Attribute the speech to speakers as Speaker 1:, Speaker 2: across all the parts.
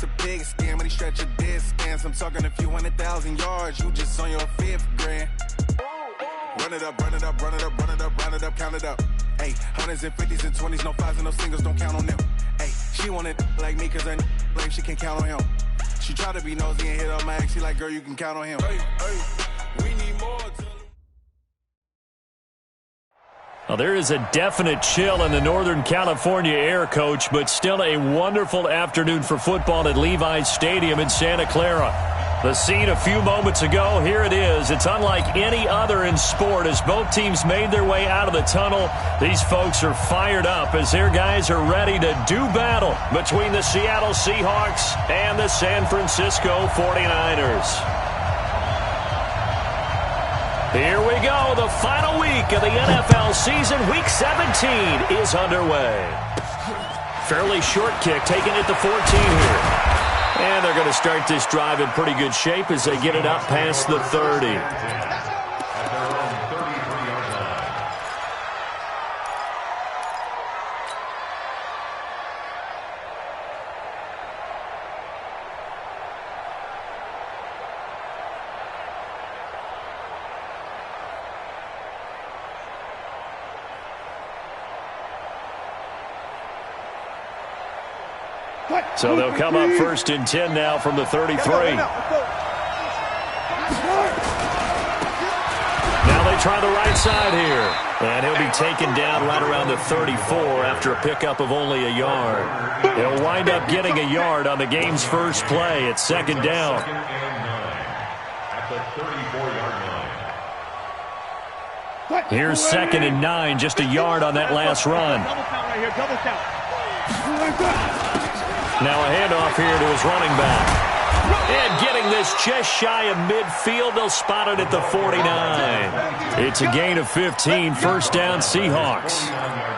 Speaker 1: a pig skin when he stretch a dead stance. I'm talking a few 100,000 yards, you just on your 5th grand. Run it up, run it up, run it up, run it up, run it up, count it up. Hey, hundreds and 50s and 20s, no 5s and no singles, don't count on them. Hey, she wanted like me cause her like she can count on him. She tried to be nosy and hit up my ex, she like, girl, you can count on him. Hey, we need more.
Speaker 2: Well, there is a definite chill in the Northern California air, Coach, but still a wonderful afternoon for football at Levi's Stadium in Santa Clara. The scene a few moments ago, here it is. It's unlike any other in sport as both teams made their way out of the tunnel. These folks are fired up as their guys are ready to do battle between the Seattle Seahawks and the San Francisco 49ers. Here we go. The final week of the NFL season. Week 17 is underway. Fairly short kick taken at the 14 here. And they're going to start this drive in pretty good shape as they get it up past the 30. So they'll come up 1st and 10 now from the 33. Now they try the right side here. And he'll be taken down right around the 34 after a pickup of only a yard. He'll wind up getting a yard on the game's first play. It's 2nd down. Here's 2nd and 9, just a yard on that last run. Now a handoff here to his running back. And getting this just shy of midfield, they'll spot it at the 49. It's a gain of 15, 1st down Seahawks.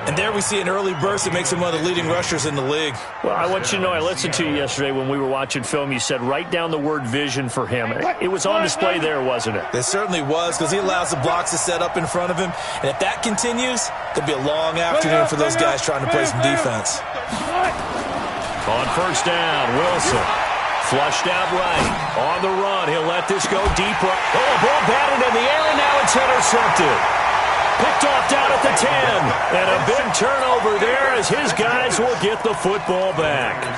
Speaker 3: And there we see an early burst that makes him one of the leading rushers in the league.
Speaker 2: Well, I want you to know, I listened to you yesterday when we were watching film. You said write down the word vision for him. It was on display there, wasn't it?
Speaker 3: It certainly was, because he allows the blocks to set up in front of him. And if that continues, there'll be a long afternoon for those guys trying to play some defense.
Speaker 2: On 1st down, Wilson. Flushed out right. On the run, he'll let this go deeper. Oh, a ball batted in the air, and now it's intercepted. Picked off down at the 10. And a big turnover there as his guys will get the football back.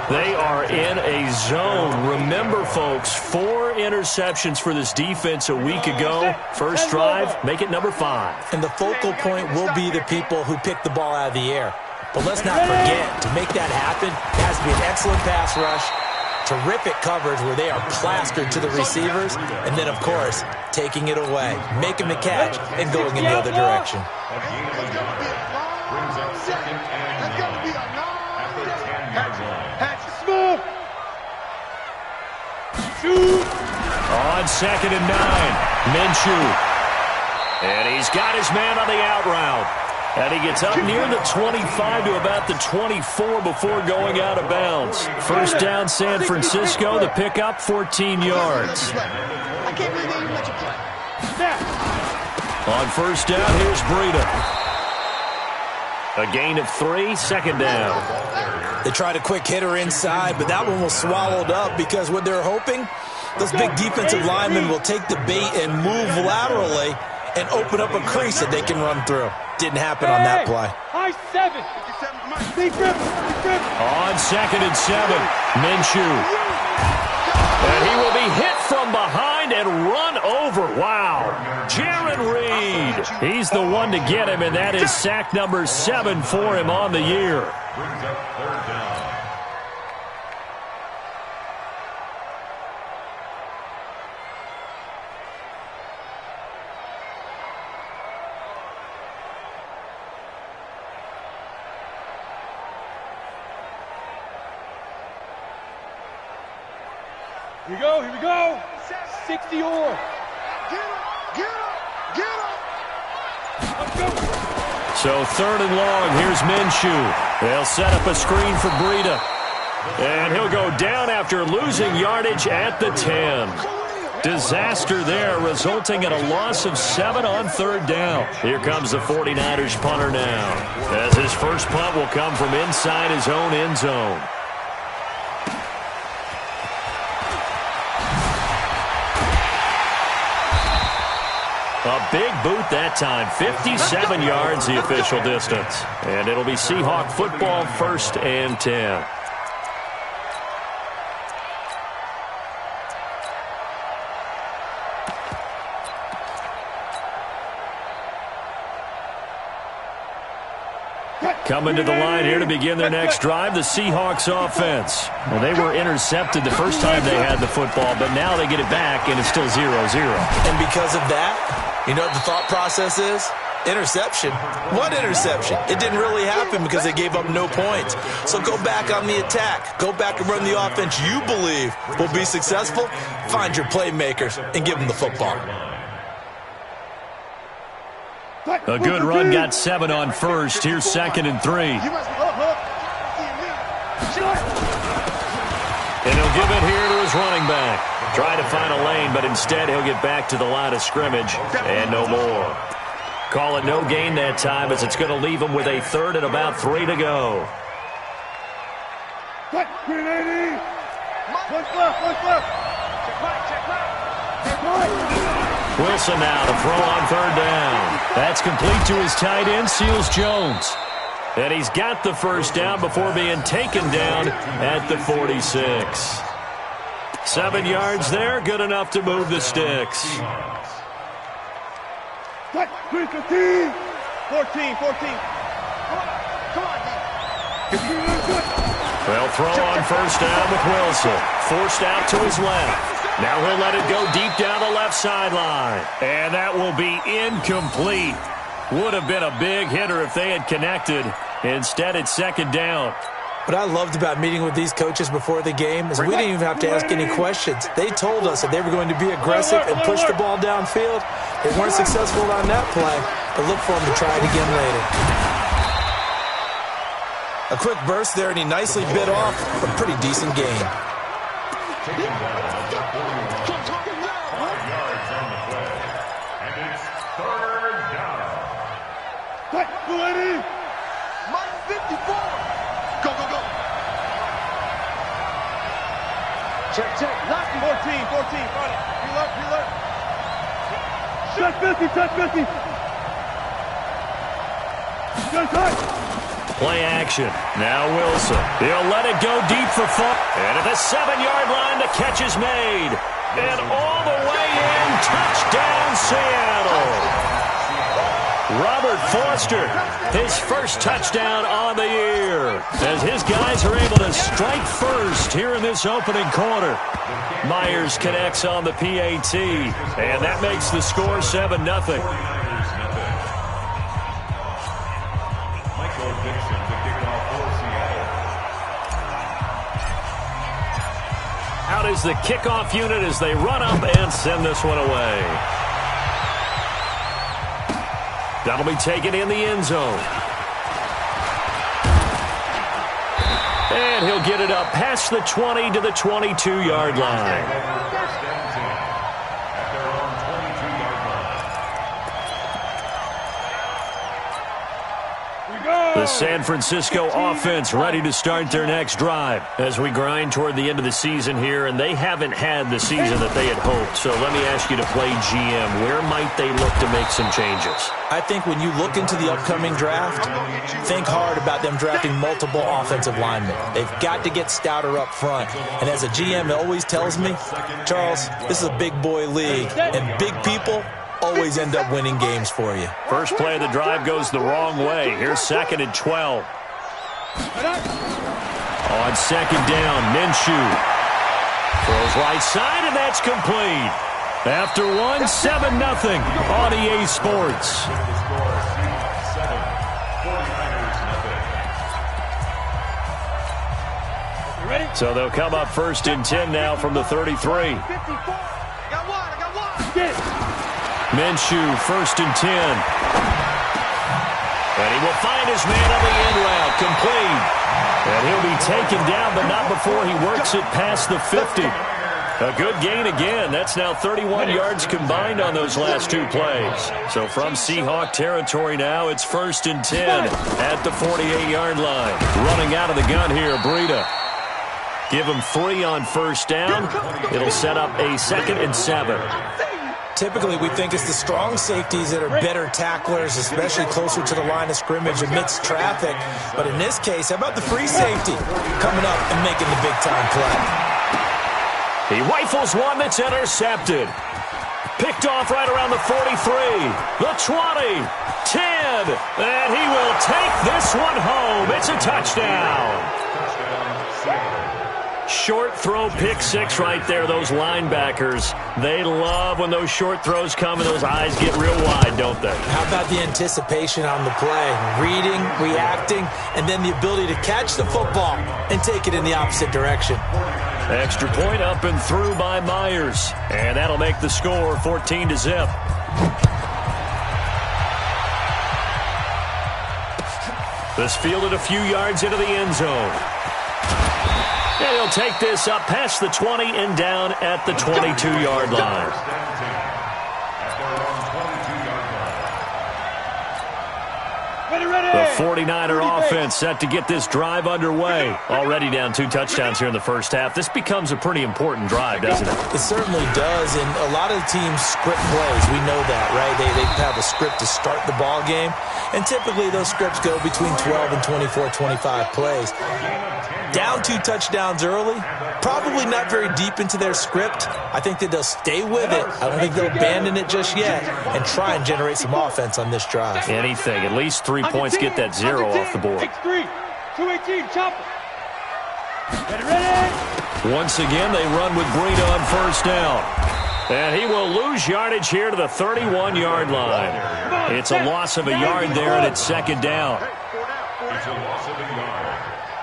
Speaker 2: They are in a zone. Remember, folks, 4 interceptions for this defense a week ago. First drive, make it number 5.
Speaker 3: And the focal point will be the people who pick the ball out of the air. But let's not forget, to make that happen, it has to be an excellent pass rush, terrific coverage where they are plastered to the receivers, and then, of course, taking it away, making the catch, and going in the other direction.
Speaker 2: On 2nd and 9, Minshew. And he's got his man on the out route. And he gets up near the 25 to about the 24 before going out of bounds. 1st down, San Francisco. The pickup, 14 yards. On 1st down, here's Breida. A gain of 3, 2nd down.
Speaker 3: They tried a quick hitter inside, but that one was swallowed up because what they're hoping, those big defensive linemen will take the bait and move laterally and open up a crease that they can run through. Didn't happen on that play.
Speaker 4: High 7.
Speaker 2: On 2nd and 7, Minshew. And he will be hit from behind and run over. Wow. Jaron Reed. He's the one to get him, and that is sack number 7 for him on the year.
Speaker 4: Here we go. 60 or. Get up. Let's go.
Speaker 2: So 3rd and long, here's Minshew. They'll set up a screen for Breida. And he'll go down after losing yardage at the 10. Disaster there, resulting in a loss of 7 on 3rd down. Here comes the 49ers punter now, as his first punt will come from inside his own end zone. A big boot that time, 57 yards the official distance. And it'll be Seahawk football, 1st and 10. Coming to the line here to begin their next drive, the Seahawks offense. Well, they were intercepted the first time they had the football, but now they get it back, and it's still 0-0.
Speaker 3: And because of that, you know what the thought process is? Interception. What interception? It didn't really happen because they gave up no points. So go back on the attack. Go back and run the offense you believe will be successful. Find your playmakers and give them the football.
Speaker 2: A good run, got 7 on first. Here's 2nd and 3. And he'll give it here to his running back. Try to find a lane, but instead he'll get back to the line of scrimmage and no more. Call it no gain that time as it's going to leave him with a 3rd and about 3 to go.
Speaker 4: What's left? Check right.
Speaker 2: Wilson now to throw on 3rd down. That's complete to his tight end, Seals Jones. And he's got the 1st down before being taken down at the 46. 7 yards there, good enough to move the sticks.
Speaker 4: 14. Come on,
Speaker 2: They'll throw on 1st down with Wilson. Forced out to his left. Now he'll let it go deep down the left sideline. And that will be incomplete. Would have been a big hitter if they had connected. Instead, it's 2nd down.
Speaker 3: What I loved about meeting with these coaches before the game is we didn't even have to ask any questions. They told us that they were going to be aggressive and push the ball downfield. They weren't successful on that play, but look for them to try it again later. A quick burst there, and he nicely bit off a pretty decent gain.
Speaker 4: Check. 14. Reload. Touch 50. Good touch.
Speaker 2: Play action. Now Wilson. He'll let it go deep for fun. And at the 7-yard line, the catch is made. And all the way in, touchdown Seattle. Robert Foster, his first touchdown on the year, as his guys are able to strike first here in this opening quarter. Myers connects on the PAT, and that makes the score 7-0. Out is the kickoff unit as they run up and send this one away. That'll be taken in the end zone. And he'll get it up past the 20 to the 22-yard line. The San Francisco offense ready to start their next drive as we grind toward the end of the season here, and they haven't had the season that they had hoped. So let me ask you to play GM. Where might they look to make some changes?
Speaker 3: I think when you look into the upcoming draft, think hard about them drafting multiple offensive linemen. They've got to get stouter up front. And as a GM, it always tells me, Charles, this is a big boy league, and big people always end up winning games for you.
Speaker 2: First play of the drive goes the wrong way. Here's 2nd and 12. On 2nd down, Minshew throws right side, and that's complete. After 7-0 on EA Sports. So they'll come up 1st and 10 now from the 33. Minshew, 1st and 10. And he will find his man on the end route, complete. And he'll be taken down, but not before he works it past the 50. A good gain again. That's now 31 yards combined on those last 2 plays. So from Seahawk territory now, it's 1st and 10 at the 48-yard line. Running out of the gun here, Breida. Give him 3 on 1st down. It'll set up a 2nd and 7.
Speaker 3: Typically, we think it's the strong safeties that are better tacklers, especially closer to the line of scrimmage amidst traffic. But in this case, how about the free safety coming up and making the big-time play?
Speaker 2: He rifles one that's intercepted. Picked off right around the 43, the 20, 10, and he will take this one home. It's a touchdown. Short throw, pick six right there. Those linebackers, they love when those short throws come and those eyes get real wide, don't they?
Speaker 3: How about the anticipation on the play? Reading, reacting, and then the ability to catch the football and take it in the opposite direction.
Speaker 2: Extra point up and through by Myers. And that'll make the score 14-0. This fielded a few yards into the end zone. And he'll take this up past the 20 and down at the 22-yard line. The 49er offense set to get this drive underway. Already down 2 touchdowns here in the first half. This becomes a pretty important drive, doesn't it?
Speaker 3: It certainly does, and a lot of teams script plays. We know that, right? They have a script to start the ball game, and typically those scripts go between 12 and 24, 25 plays. Down 2 touchdowns early, probably not very deep into their script. I think that they'll stay with it. I don't think they'll abandon it just yet and try and generate some offense on this drive.
Speaker 2: Anything, at least 3 points, get that 0 off the board.
Speaker 4: 218, chop. Ready?
Speaker 2: Once again, they run with Breida on first down. And he will lose yardage here to the 31-yard line. It's a loss of a yard there, and it's second down.
Speaker 5: It's a loss of a yard.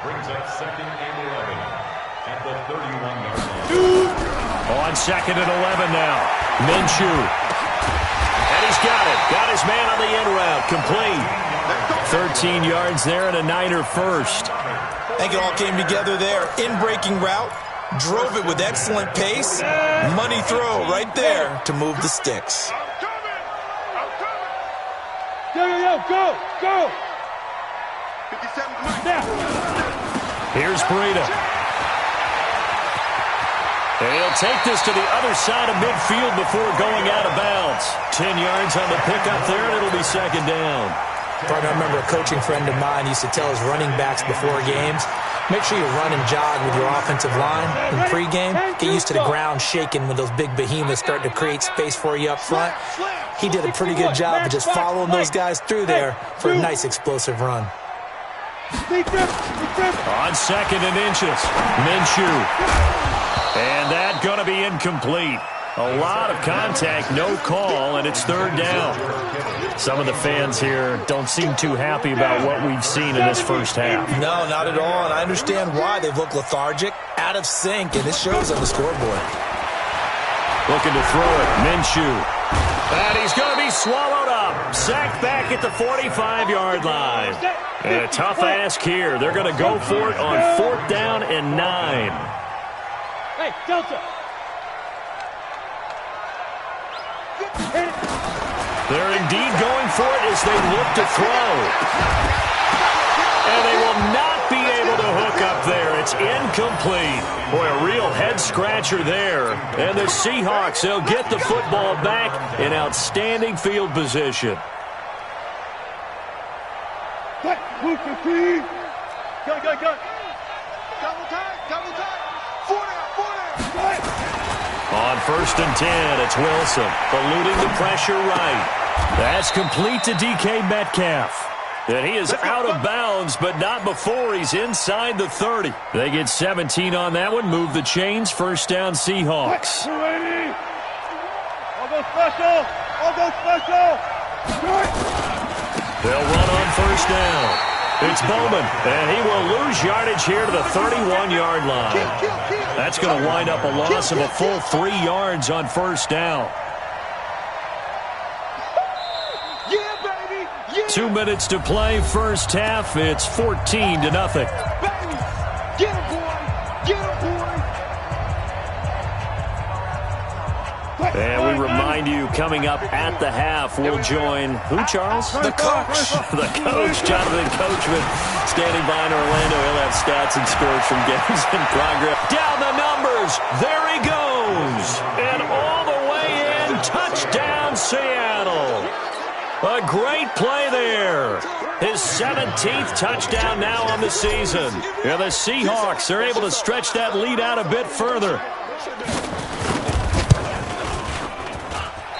Speaker 5: Brings up second and 11 at the 31-yard line.
Speaker 2: On second and 11 now. Minshew. And he's got it. Got his man on the in route. Complete. 13 yards there and a Niner first.
Speaker 3: I think it all came together there. In-breaking route. Drove it with excellent pace. Money throw right there to move the sticks.
Speaker 4: Go.
Speaker 2: Here's Breida. And he'll take this to the other side of midfield before going out of bounds. 10 yards on the pickup there, and it'll be second down.
Speaker 3: Partner, I remember a coaching friend of mine used to tell his running backs before games, make sure you run and jog with your offensive line in pregame. Get used to the ground shaking when those big behemoths start to create space for you up front. He did a pretty good job of just following those guys through there for a nice explosive run.
Speaker 2: On second and inches, Minshew. And that going to be incomplete. A lot of contact, no call, and it's third down. Some of the fans here don't seem too happy about what we've seen in this first half.
Speaker 3: No, not at all, and I understand why. They've looked lethargic, out of sync, and it shows on the scoreboard.
Speaker 2: Looking to throw it, Minshew. And he's going to be swallowed up. Sacked back at the 45-yard line. And a tough ask here. They're going to go for it on 4th down and 9.
Speaker 4: Hey, Delta.
Speaker 2: They're indeed going for it as they look to throw. And they will not be able to hook up there. It's incomplete. Boy, a real head-scratcher there. And the Seahawks, they'll get the football back in outstanding field position.
Speaker 4: Go. Double time. 4 down.
Speaker 2: On 1st and 10, it's Wilson, eluding the pressure right. That's complete to DK Metcalf. And he is out of bounds, but not before he's inside the 30. They get 17 on that one, move the chains, first down Seahawks.
Speaker 4: I'll go special.
Speaker 2: They'll run on first down. It's Bowman, and he will lose yardage here to the 31-yard line. That's going to wind up a loss of a full 3 yards on first down. 2 minutes to play, first half. It's 14-0.
Speaker 4: Get him, boy.
Speaker 2: And we remind you, coming up at the half, we'll join who, Charles?
Speaker 3: The coach.
Speaker 2: The coach, Jonathan Coachman, standing by in Orlando. He'll have stats and scores from games in progress. Down the numbers. There he goes. And all the way in. Touchdown. Seattle. A great play there. His 17th touchdown now on the season. And the Seahawks are able to stretch that lead out a bit further.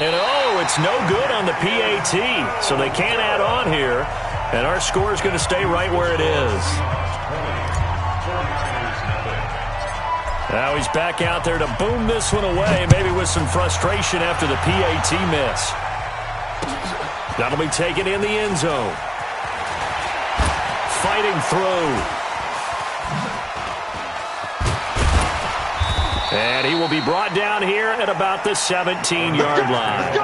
Speaker 2: And oh, it's no good on the PAT, so they can't add on here. And our score is going to stay right where it is. Now he's back out there to boom this one away, maybe with some frustration after the PAT miss. That'll be taken in the end zone. Fighting through. And he will be brought down here at about the 17-yard line.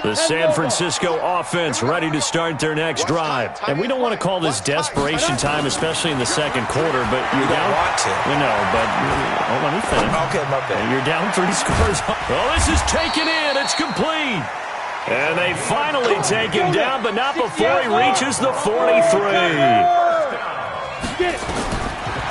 Speaker 2: The San Francisco offense ready to start their next drive. And we don't want to call this desperation time, especially in the second quarter, but you're down. You know, but let me finish.
Speaker 3: Okay, my bad.
Speaker 2: You're down 3 scores. Oh, this is taken in. It's complete. And they finally take him down, but not before he reaches the 43.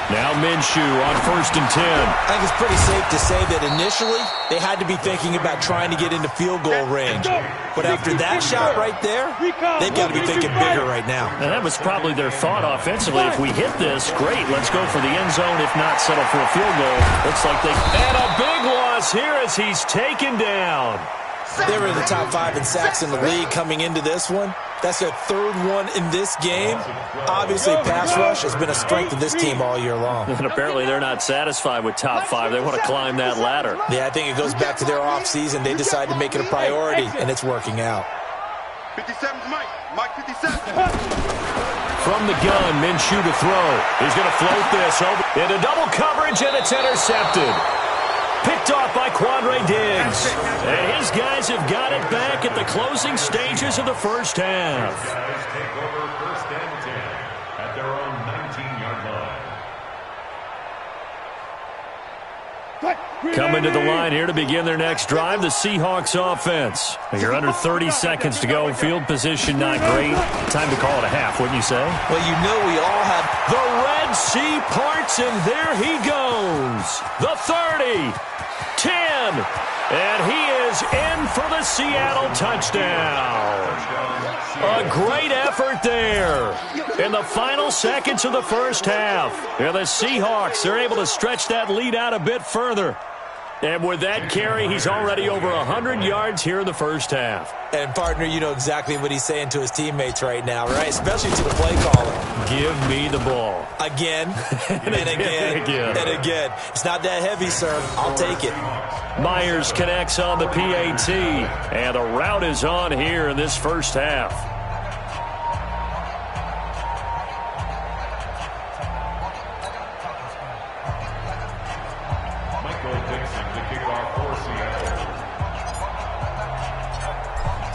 Speaker 2: Now Minshew on 1st and 10.
Speaker 3: I think it's pretty safe to say that initially they had to be thinking about trying to get into field goal range. But after that shot right there, they've got to be thinking bigger right now.
Speaker 2: And that was probably their thought offensively. If we hit this, great, let's go for the end zone. If not, settle for a field goal. Looks like they... And a big loss here as he's taken down.
Speaker 3: They were in the top 5 in sacks in the league coming into this one. That's their 3rd one in this game. Obviously, pass rush has been a strength of this team all year long.
Speaker 2: And apparently they're not satisfied with top 5. They want to climb that ladder.
Speaker 3: Yeah, I think it goes back to their offseason. They decided to make it a priority, and it's working out.
Speaker 4: 57's Mike. Mike 57.
Speaker 2: From the gun, Minshew to throw. He's going to float this over into double coverage, and it's intercepted. Picked off by Quandre Diggs. And his guys have got it back at the closing stages of the first half.
Speaker 5: Guys take over 1st and 10 at their own 19-yard line.
Speaker 2: Coming to the line here to begin their next drive, the Seahawks offense. You're under 30 seconds to go. Field position not great. Time to call it a half, wouldn't you say?
Speaker 3: Well, you know we all have...
Speaker 2: The Red Sea parts, and there he goes. The 30. 10, and he is in for the Seattle touchdown. A great effort there in the final seconds of the first half. And the Seahawks are able to stretch that lead out a bit further. And with that carry, he's already over 100 yards here in the first half.
Speaker 3: And, partner, you know exactly what he's saying to his teammates right now, right? Especially to the play caller.
Speaker 2: Give me the ball.
Speaker 3: Again, and again, and again. It's not that heavy, sir. I'll take it.
Speaker 2: Myers connects on the PAT, and the route is on here in this first half.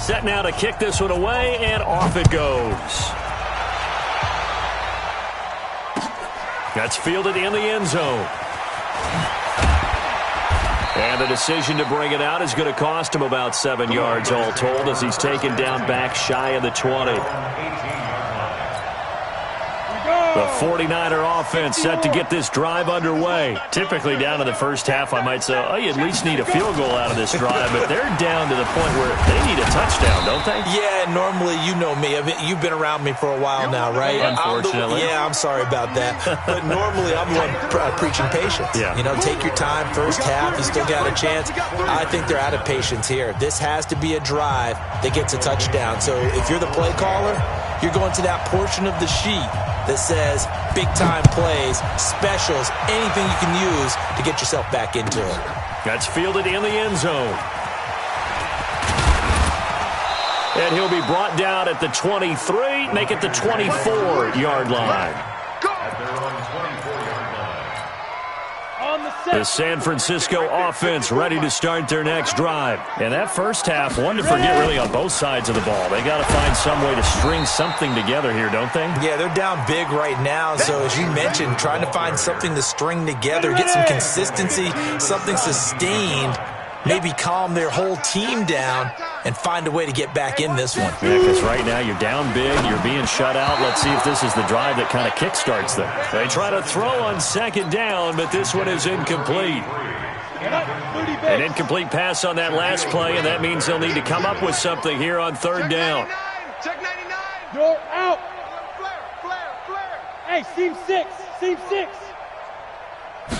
Speaker 2: Set now to kick this one away, and off it goes. That's fielded in the end zone. And the decision to bring it out is going to cost him about 7 yards all told as he's taken down back shy of the 20. The 49er offense set to get this drive underway. Typically down to the first half, I might say, oh, you at least need a field goal out of this drive, but they're down to the point where they need a touchdown, don't they?
Speaker 3: Yeah, normally, you know me. I mean, you've been around me for a while now, right?
Speaker 2: Unfortunately.
Speaker 3: I'm sorry about that. But normally, I'm the one preaching patience.
Speaker 2: Yeah.
Speaker 3: You know, take your time, first half, you still got a chance. I think they're out of patience here. This has to be a drive that gets a touchdown. So if you're the play caller, you're going to that portion of the sheet that says big-time plays, specials, anything you can use to get yourself back into it.
Speaker 2: That's fielded in the end zone. And he'll be brought down at the 23, make it the 24-yard line.
Speaker 5: At their own 24-yard line.
Speaker 2: The San Francisco offense ready to start their next drive. And that first half, one to forget really on both sides of the ball. They got to find some way to string something together here, don't they?
Speaker 3: Yeah, they're down big right now. So as you mentioned, trying to find something to string together, get some consistency, something sustained maybe calm their whole team down and find a way to get back in this one.
Speaker 2: Yeah, because right now you're down big, you're being shut out. Let's see if this is the drive that kind of kickstarts them. They try to throw on second down, but this one is incomplete. An incomplete pass on that last play, and that means they'll need to come up with something here on third down.
Speaker 6: Check 99.
Speaker 7: You're out.
Speaker 6: Flare.
Speaker 7: Hey, seam six.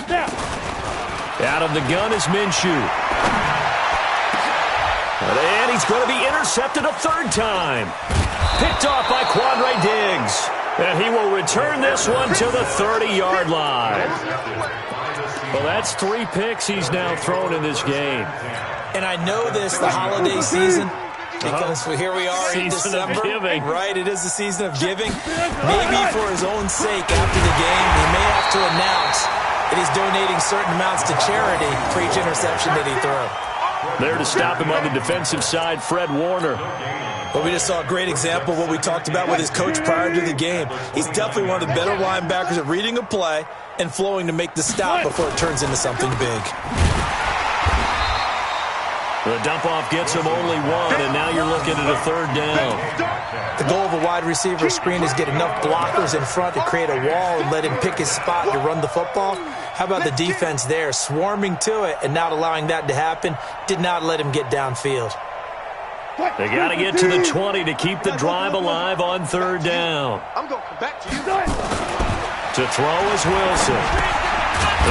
Speaker 7: Now.
Speaker 2: Out of the gun is Minshew. And he's going to be intercepted a third time. Picked off by Quandre Diggs. And he will return this one to the 30-yard line. Well, that's 3 picks he's now thrown in this game.
Speaker 3: And I know this, the holiday season, because here we are in December.
Speaker 2: Of giving.
Speaker 3: Right, it is the season of giving. Maybe for his own sake after the game, he may have to announce that he's donating certain amounts to charity for each interception that he threw.
Speaker 2: There to stop him on the defensive side, Fred Warner.
Speaker 3: But we just saw a great example of what we talked about with his coach prior to the game. He's definitely one of the better linebackers at reading a play and flowing to make the stop before it turns into something big.
Speaker 2: The dump-off gets him only one, and now you're looking at a third down.
Speaker 3: The goal of a wide receiver screen is get enough blockers in front to create a wall and let him pick his spot to run the football. How about the defense there, swarming to it and not allowing that to happen? Did not let him get downfield.
Speaker 2: They got to get to the 20 to keep the drive alive on third down.
Speaker 6: I'm going to come back to you.
Speaker 2: To throw is Wilson.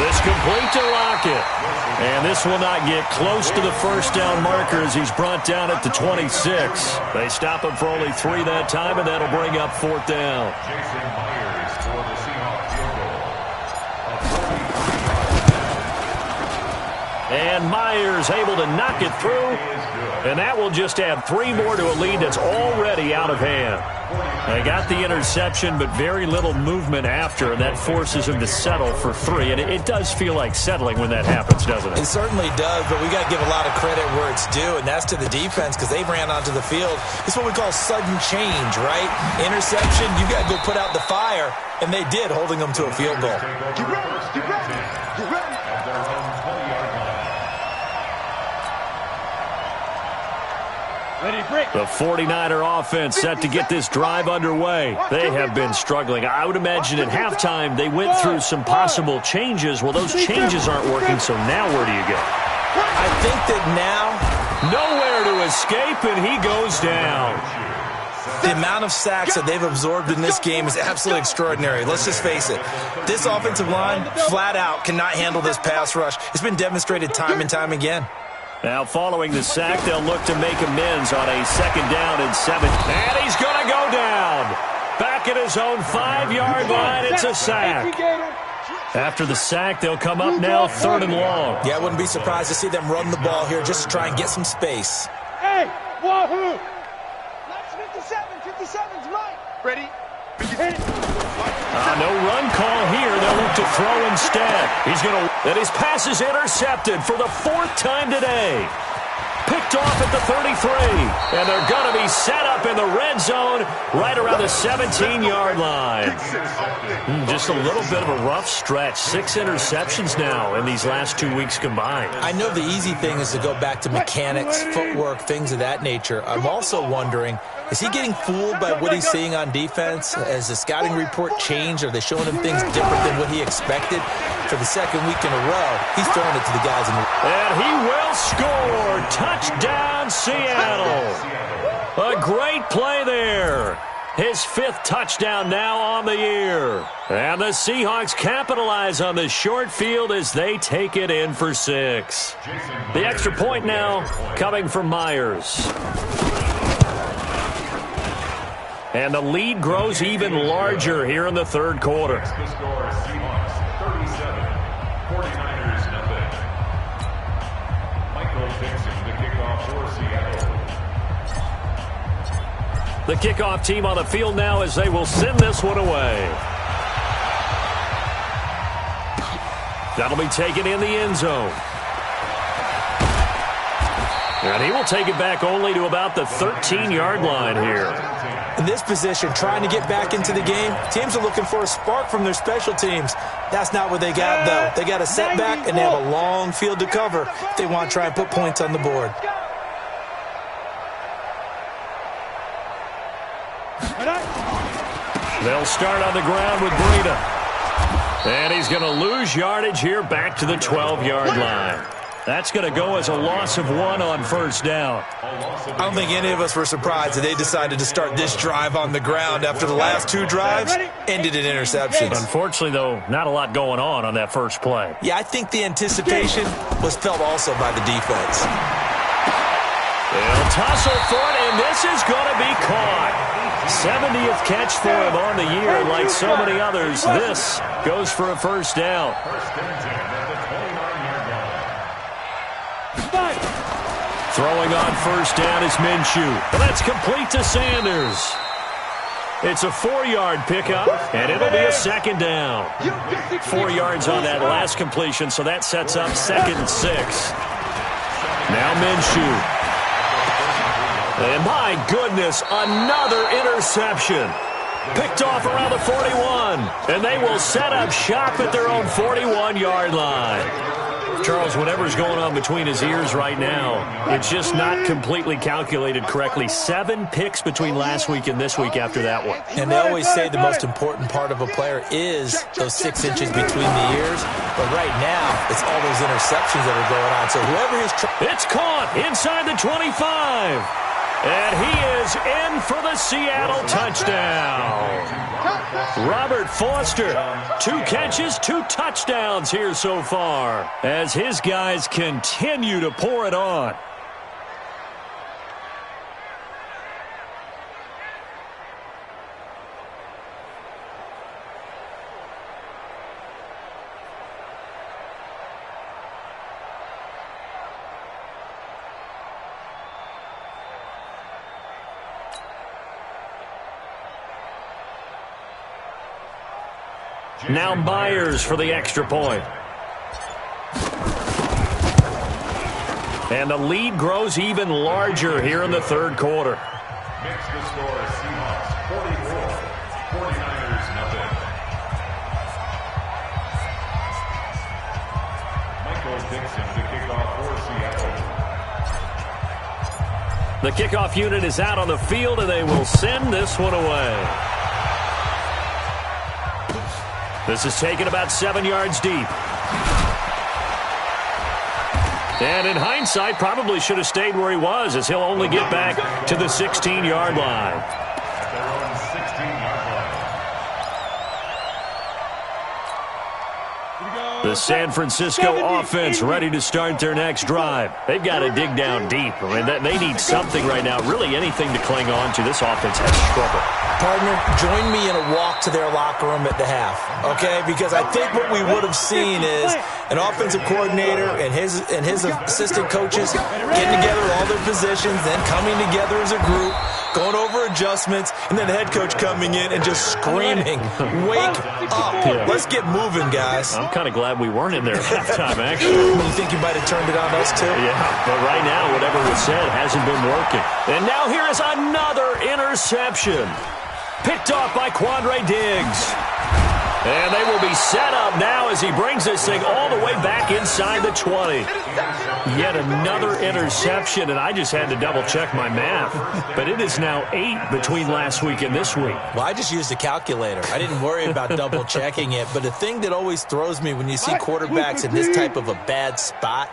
Speaker 2: This complete to Lockett. And this will not get close to the first down marker as he's brought down at the 26. They stop him for only 3 that time, and that'll bring up fourth down.
Speaker 5: Jason Myers for the Seahawks field goal.
Speaker 2: And Myers able to knock it through. And that will just add 3 more to a lead that's already out of hand. They got the interception, but very little movement after, and that forces him to settle for 3. And it does feel like settling when that happens, doesn't it?
Speaker 3: It certainly does, but we got to give a lot of credit where it's due, and that's to the defense because they ran onto the field. It's what we call sudden change, right? Interception, you got to go put out the fire, and they did, holding them to a field goal.
Speaker 6: Get ready.
Speaker 2: The 49er offense set to get this drive underway. They have been struggling. I would imagine at halftime they went through some possible changes. Well, those changes aren't working, so now where do you go?
Speaker 3: I think that now
Speaker 2: nowhere to escape, and he goes down.
Speaker 3: the amount of sacks that they've absorbed in this game is absolutely extraordinary. Let's just face it. This offensive line, flat out, cannot handle this pass rush. It's been demonstrated time and time again.
Speaker 2: Now, following the sack, they'll look to make amends on a 2nd down and 7. And he's going to go down. Back at his own 5-yard line, it's a sack. After the sack, they'll come up now 3rd and long.
Speaker 3: Yeah, I wouldn't be surprised to see them run the ball here just to try and get some space.
Speaker 7: Hey, wahoo!
Speaker 6: That's 57's mine. Ready?
Speaker 2: No run call here. They'll look to throw instead. And his pass is intercepted for the 4th time today. Picked off at the 33. And they're going to be set up in the red zone right around the 17-yard line. Just a little bit of a rough stretch. 6 interceptions now in these last 2 weeks combined.
Speaker 3: I know the easy thing is to go back to mechanics, footwork, things of that nature. I'm also wondering, is he getting fooled by what he's seeing on defense? Has the scouting report changed? Are they showing him things different than what he expected? For the 2nd week in a row, he's throwing it to the guys in the...
Speaker 2: And he will score. Touchdown, Seattle. A great play there. His 5th touchdown now on the year. And the Seahawks capitalize on the short field as they take it in for 6. The extra point now coming from Myers. And the lead grows even larger here in the 3rd quarter.
Speaker 5: The score is Seahawks 37, 49ers nothing. Michael Dixon, the kickoff for Seattle.
Speaker 2: The kickoff team on the field now as they will send this one away. That'll be taken in the end zone. And he will take it back only to about the 13-yard line here.
Speaker 3: In this position, trying to get back into the game, teams are looking for a spark from their special teams. That's not what they got, though. They got a setback, and they have a long field to cover if they want to try and put points on the board.
Speaker 2: They'll start on the ground with Breida. And he's going to lose yardage here back to the 12-yard line. That's going to go as a loss of 1 on first down.
Speaker 3: I don't think any of us were surprised that they decided to start this drive on the ground after the last 2 drives ended in interceptions.
Speaker 2: Unfortunately, though, not a lot going on that first play.
Speaker 3: Yeah, I think the anticipation was felt also by the defense.
Speaker 2: They'll tussle for it, and this is going to be caught. 70th catch for him on the year. Like so many others, this goes for a first down. Throwing on first down is Minshew. That's complete to Sanders. It's a 4-yard pickup, and it'll be a second down. 4 yards on that last completion, so that sets up 2nd and 6. Now Minshew. And my goodness, another interception. Picked off around the 41. And they will set up shop at their own 41-yard line. Charles, whatever's going on between his ears right now, it's just not completely calculated correctly. 7 picks between last week and this week after that one.
Speaker 3: And they always say the most important part of a player is those 6 inches between the ears. But right now, it's all those interceptions that are going on. So whoever is...
Speaker 2: It's caught inside the 25. And he is in for the Seattle touchdown. Robert Foster, 2 catches, 2 touchdowns here so far as his guys continue to pour it on. Now Myers for the extra point. And the lead grows even larger here in the third quarter.
Speaker 5: Makes the score Seahawks 44, 49ers nothing. Michael Dixon to kick off for Seattle.
Speaker 2: The kickoff unit is out on the field, and they will send this one away. This is taken about 7 yards deep. And in hindsight, probably should have stayed where he was, as he'll only get back to the 16-yard line.
Speaker 5: Their own 16-yard line.
Speaker 2: The San Francisco offense ready to start their next drive. They've got to dig down deep. I mean, they need something right now, really anything to cling on to. This offense has struggled.
Speaker 3: Partner, join me in a walk to their locker room at the half, okay? Because I think what we would have seen is an offensive coordinator and his assistant coaches getting together all their positions, then coming together as a group, going over adjustments, and then the head coach coming in and just screaming, "Wake up. Let's get moving, guys."
Speaker 2: I'm kind of glad we weren't in there at halftime, actually.
Speaker 3: You think you might have turned it on us, too?
Speaker 2: Yeah, but right now, whatever was said hasn't been working. And now here is another interception. Picked off by Quandre Diggs. And they will be set up now as he brings this thing all the way back inside the 20. Yet another interception, and I just had to double-check my math. But it is now 8 between last week and this week.
Speaker 3: Well, I just used a calculator. I didn't worry about double-checking it. But the thing that always throws me when you see quarterbacks in this type of a bad spot,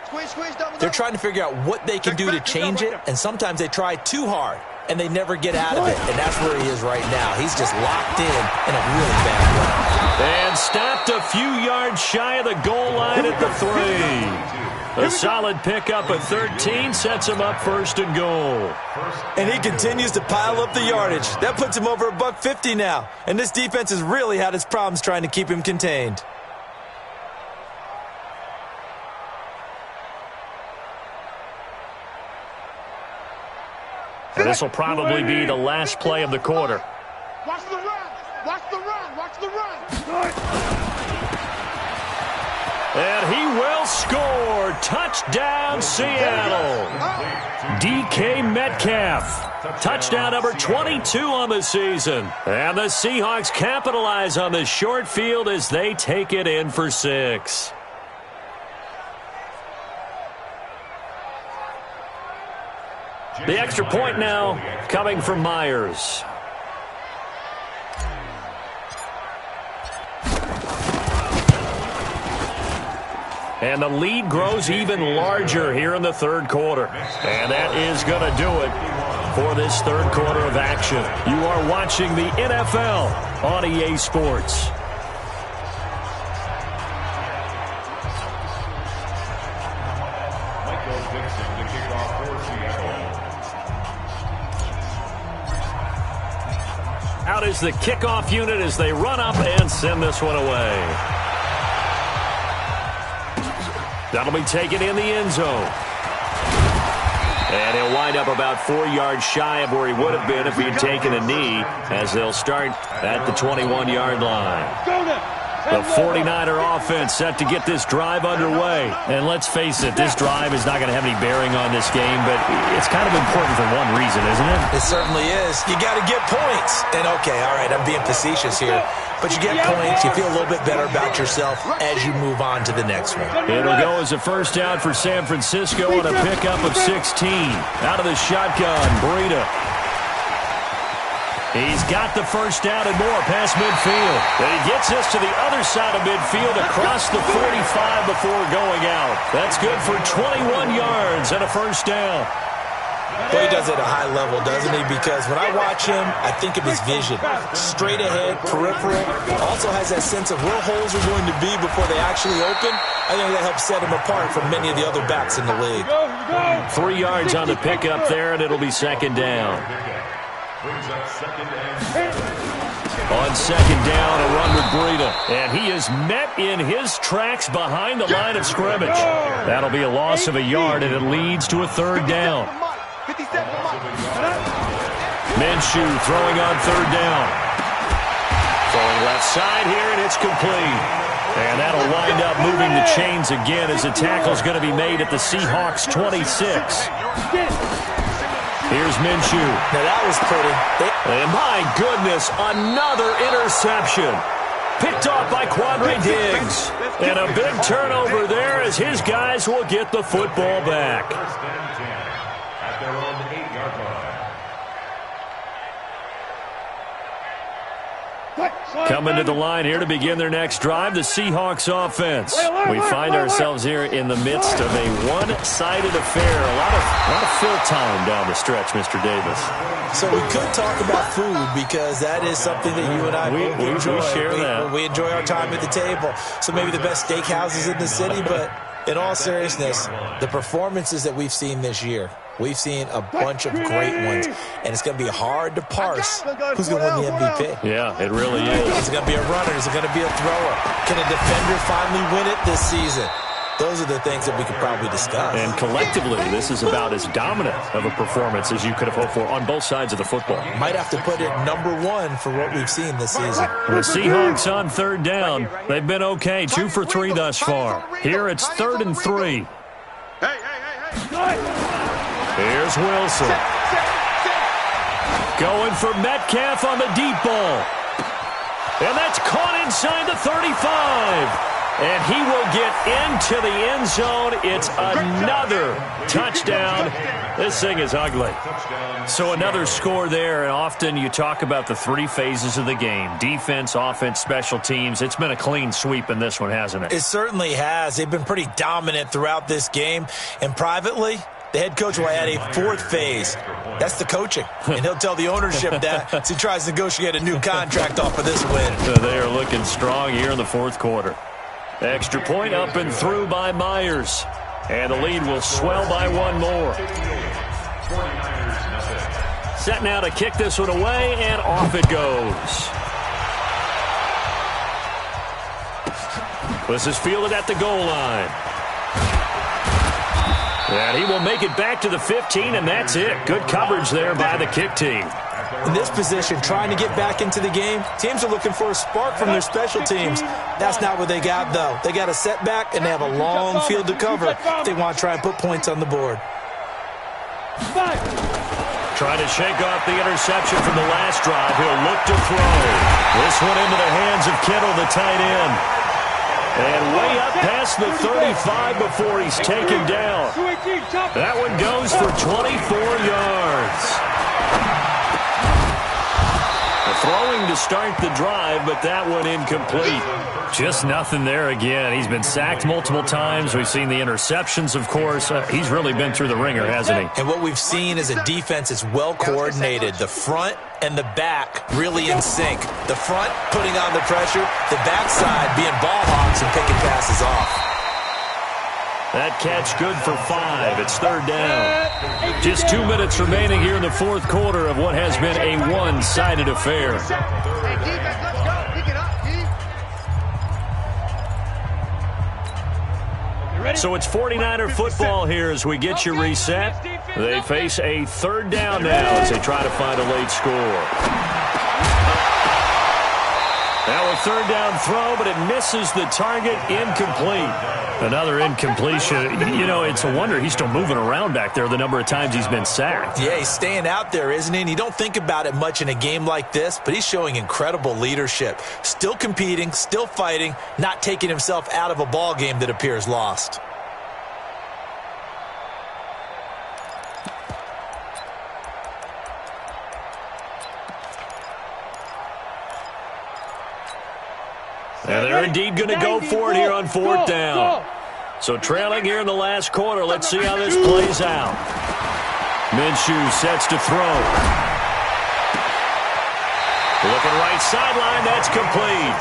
Speaker 3: they're trying to figure out what they can do to change it, and sometimes they try too hard, and they never get out of it. And that's where he is right now. He's just locked in a really bad way.
Speaker 2: And stopped a few yards shy of the goal line at the 3. A solid pickup of 13 sets him up 1st and goal.
Speaker 3: And he continues to pile up the yardage. That puts him over $150 now. And this defense has really had its problems trying to keep him contained.
Speaker 2: And this will probably be the last play of the quarter.
Speaker 6: Watch the run. Watch the run. Watch the run.
Speaker 2: And he will score. Touchdown, Seattle. DK Metcalf. Touchdown number 22 on the season. And the Seahawks capitalize on the short field as they take it in for 6. The extra point now coming from Myers. And the lead grows even larger here in the third quarter. And that is going to do it for this third quarter of action. You are watching the NFL on EA Sports. Out is the kickoff unit as they run up and send this one away. That'll be taken in the end zone. And he'll wind up about 4 yards shy of where he would have been if he had taken a knee, as they'll start at the 21-yard line. The 49er offense set to get this drive underway. And let's face it, this drive is not going to have any bearing on this game, but it's kind of important for one reason, isn't it?
Speaker 3: It certainly is. You got to get points. And, okay, all right, I'm being facetious here. But you get points, you feel a little bit better about yourself as you move on to the next one.
Speaker 2: It'll go as a first down for San Francisco on a pickup of 16. Out of the shotgun, Breida. He's got the first down and more past midfield. And he gets us to the other side of midfield across the 45 before going out. That's good for 21 yards and a first down.
Speaker 3: Well, he does it at a high level, doesn't he? Because when I watch him, I think of his vision. Straight ahead, peripheral. Also has that sense of where holes are going to be before they actually open. I think that helps set him apart from many of the other backs in the league.
Speaker 2: 3 yards on the pickup there, and it'll be second down. On second down, a run with Breida. And he is met in his tracks behind the line of scrimmage. That'll be a loss of a yard, and it leads to a third down. Minshew throwing on third down. Throwing left side here, and it's complete. And that'll wind up moving the chains again as the tackle's going to be made at the Seahawks 26. Here's Minshew.
Speaker 3: Now that was pretty.
Speaker 2: And my goodness, another interception. Picked off by Quandre Diggs. And a big turnover there as his guys will get the football back.
Speaker 5: At their own 8-yard line.
Speaker 2: Coming to the line here to begin their next drive, the Seahawks offense. We find ourselves here in the midst of a one-sided affair. A lot of fill time down the stretch, Mr. Davis.
Speaker 3: So we could talk about food because that is something that you and I both enjoy.
Speaker 2: We share that.
Speaker 3: We enjoy our time at the table. So maybe the best steakhouses in the city, but in all seriousness, the performances that we've seen this year, we've seen a bunch of great ones, and it's going to be hard to parse who's going to win the MVP.
Speaker 2: Yeah, it really is.
Speaker 3: Is it going to be a runner? Is it going to be a thrower? Can a defender finally win it this season? Those are the things that we could probably discuss.
Speaker 2: And collectively, this is about as dominant of a performance as you could have hoped for on both sides of the football.
Speaker 3: Might have to put it #1 for what we've seen this season.
Speaker 2: The Seahawks on third down. They've been okay, 2 for 3 thus far. Here it's 3rd and 3. Here's Wilson. Going for Metcalf on the deep ball. And that's caught inside the 35. And he will get into the end zone. It's another touchdown. This thing is ugly. So another score there, and often you talk about the 3 phases of the game. Defense, offense, special teams. It's been a clean sweep in this one, hasn't it?
Speaker 3: It certainly has. They've been pretty dominant throughout this game. And privately, the head coach will add a 4th phase. That's the coaching. And he'll tell the ownership that as he tries to negotiate a new contract off of this win.
Speaker 2: They are looking strong here in the 4th quarter. Extra point up and through by Myers. And the lead will swell by 1 more. Set now to kick this one away, and off it goes. This is fielded at the goal line. And he will make it back to the 15, and that's it. Good coverage there by the kick team.
Speaker 3: In this position, trying to get back into the game, teams are looking for a spark from their special teams. That's not what they got, though. They got a setback, and they have a long field to cover if they want to try and put points on the board.
Speaker 2: Trying to shake off the interception from the last drive. He'll look to throw. This one into the hands of Kittle, the tight end. And way up past the 35 before he's taken down. That one goes for 24 yards. Throwing to start the drive, but that one incomplete. Just nothing there again. He's been sacked multiple times. We've seen the interceptions, of course. He's really been through the ringer, hasn't he? And
Speaker 3: what we've seen is a defense that's well coordinated. The front and the back really in sync. The front putting on the pressure, the backside being ball hawks and picking passes off.
Speaker 2: That catch good for 5. It's third down. Just 2 minutes remaining here in the fourth quarter of what has been a one-sided affair. So it's 49er football here as we get you reset. They face a third down now as they try to find a late score. Now a third down throw, but it misses the target, incomplete. Another incompletion. You know, it's a wonder he's still moving around back there the number of times he's been sacked.
Speaker 3: Yeah, he's staying out there, isn't he? And you don't think about it much in a game like this, but he's showing incredible leadership. Still competing, still fighting, not taking himself out of a ball game that appears lost.
Speaker 2: And they're indeed going to go for it here on fourth down. So trailing here in the last quarter. Let's see how this plays out. Minshew sets to throw. Looking right sideline. That's complete.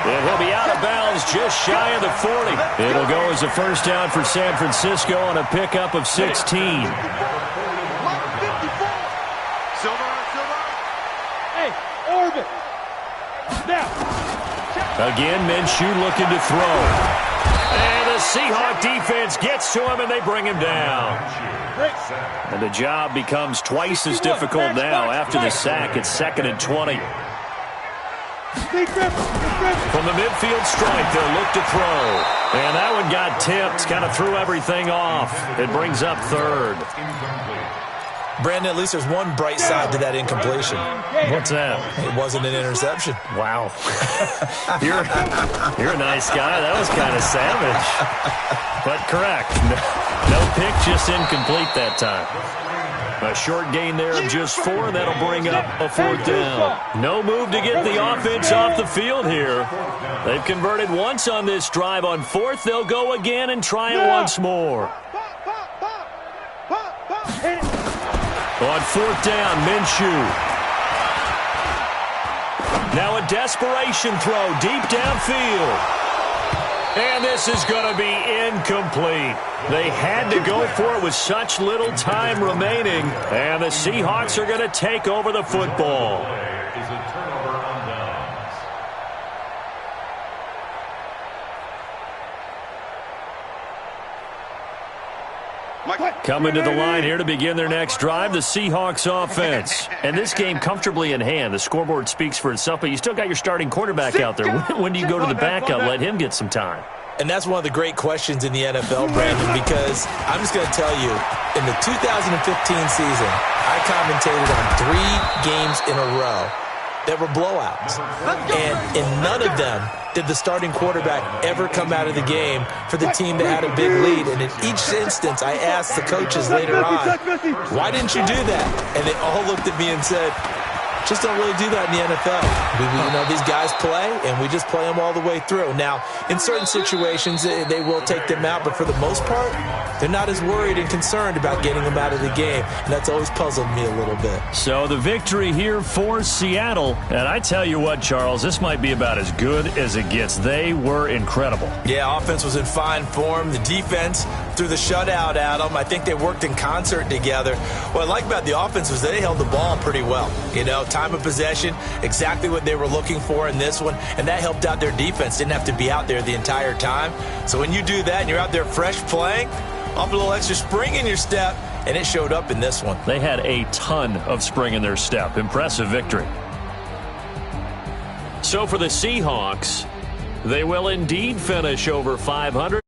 Speaker 2: And he'll be out of bounds just shy of the 40. It'll go as a first down for San Francisco on a pickup of 16.
Speaker 7: Hey, orbit. Now.
Speaker 2: Again, Minshew looking to throw. And the Seahawk defense gets to him, and they bring him down. And the job becomes twice as difficult now after the sack. It's 2nd and 20. From the midfield strike, they'll look to throw. And that one got tipped, kind of threw everything off. It brings up third.
Speaker 3: Brandon, at least there's one bright side to that incompletion.
Speaker 2: What's that?
Speaker 3: It wasn't an interception.
Speaker 2: Wow. You're a nice guy. That was kind of savage. But correct. No pick, just incomplete that time. A short gain there of just 4, and that'll bring up a fourth down. No move to get the offense off the field here. They've converted once on this drive. On fourth, they'll go again and try it once more. On fourth down, Minshew. Now a desperation throw deep downfield. And this is going to be incomplete. They had to go for it with such little time remaining. And the Seahawks are going to take over the football.
Speaker 5: Is a turnover on downs.
Speaker 2: Coming to the line here to begin their next drive, the Seahawks offense. And this game comfortably in hand. The scoreboard speaks for itself, but you still got your starting quarterback out there. When do you go to the backup, let him get some time?
Speaker 3: And that's one of the great questions in the NFL, Brandon, because I'm just going to tell you, in the 2015 season, I commentated on 3 games in a row that were blowouts. And in none of them did the starting quarterback ever come out of the game for the team that had a big lead. And in each instance, I asked the coaches later on, why didn't you do that? And they all looked at me and said, just don't really do that in the NFL. You know, these guys play, and we just play them all the way through. Now, in certain situations, they will take them out, but for the most part, they're not as worried and concerned about getting them out of the game, and that's always puzzled me a little bit.
Speaker 2: So the victory here for Seattle, and I tell you what, Charles, this might be about as good as it gets. They were incredible.
Speaker 3: Yeah, offense was in fine form. The defense threw the shutout at them. I think they worked in concert together. What I like about the offense was they held the ball pretty well. You know, time of possession, exactly what they were looking for in this one, and that helped out their defense. Didn't have to be out there the entire time. So when you do that and you're out there fresh playing, Up a little extra spring in your step, and it showed up in this one.
Speaker 2: They had a ton of spring in their step. Impressive victory. So for the Seahawks, they will indeed finish over 500.